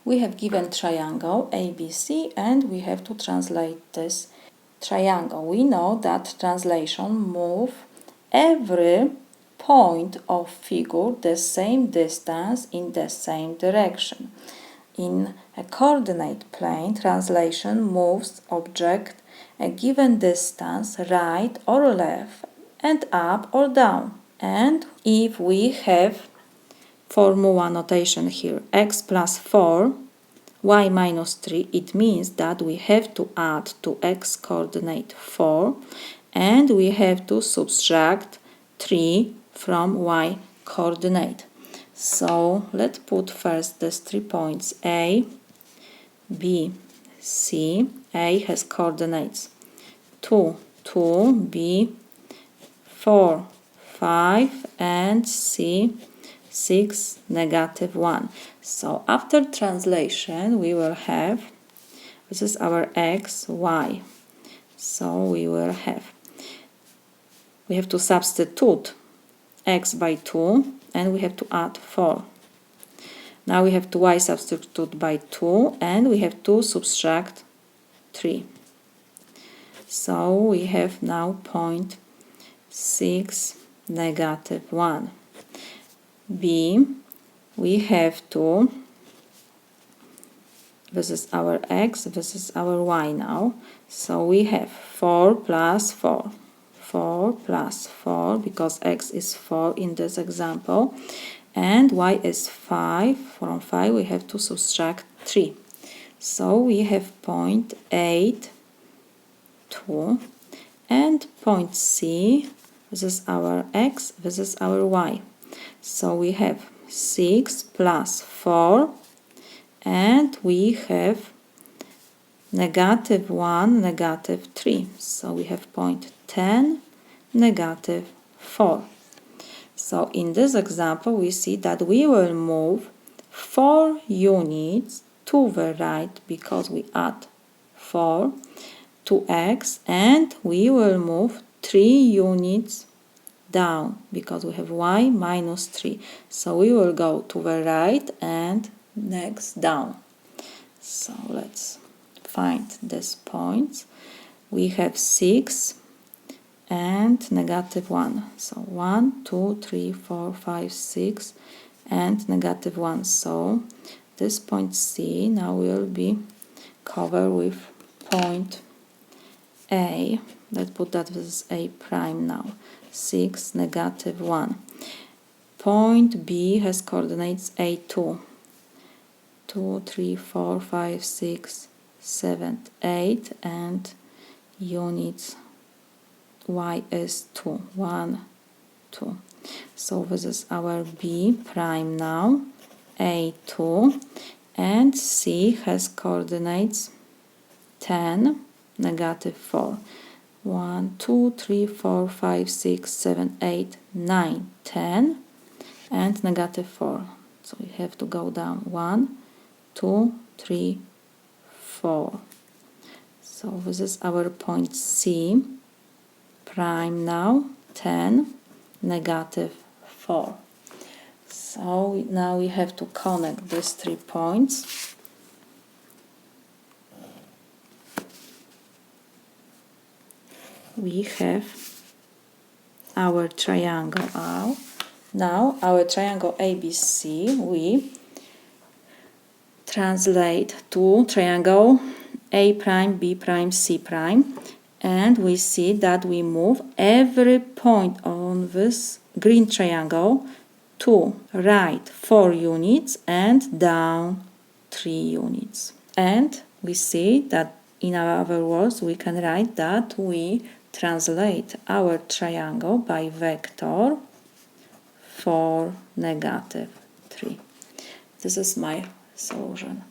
We have given triangle ABC and we have to translate this triangle. We know that translation move every point of figure the same distance in the same direction. In a coordinate plane, translation moves object a given distance right or left and up or down. And if we have formula notation here, x plus 4, y minus 3, it means that we have to add to x coordinate 4 and we have to subtract 3 from y coordinate. So let's put first these 3 points A, B, C. A has coordinates 2, 2, B, 4, 5, and C, 6, negative 1. So after translation we will have, this is our x, y. So we have to substitute x by 2 and we have to add 4. Now we have to y substitute by 2 and we have to subtract 3. So we have now point 6, negative 1. B, we have to, this is our x, this is our y now. So we have 4 plus 4. 4 plus 4 because x is 4 in this example. And y is 5. From 5 we have to subtract 3. So we have point 8, 2. And point C, this is our x, this is our y. So we have 6 plus 4 and we have negative 1, negative 3. So we have point 10, negative 4. So in this example we see that we will move 4 units to the right because we add 4 to x and we will move 3 units down because we have y minus 3. So we will go to the right and next down. So let's find these points. We have 6 and negative 1. So 1, 2, 3, 4, 5, 6 and negative 1. So this point C now will be covered with point A. Let's put that this is A prime now. 6, negative 1. Point B has coordinates A2. 2, 3, 4, 5, 6, 7, 8 and units y is 2. 1, 2. So this is our B prime now. A2 and C has coordinates 10, negative 4. 1, 2, 3, 4, 5, 6, 7, 8, 9, 10 and negative 4. So we have to go down 1, 2, 3, 4. So this is our point C prime now, 10, negative 4. So now we have to connect these 3 points. We have our triangle now. Now our triangle ABC we translate to triangle A prime, B prime, C prime, and we see that we move every point on this green triangle to right 4 units and down 3 units. And we see that in other words we can write that we translate our triangle by vector 4, negative 3. This is my solution.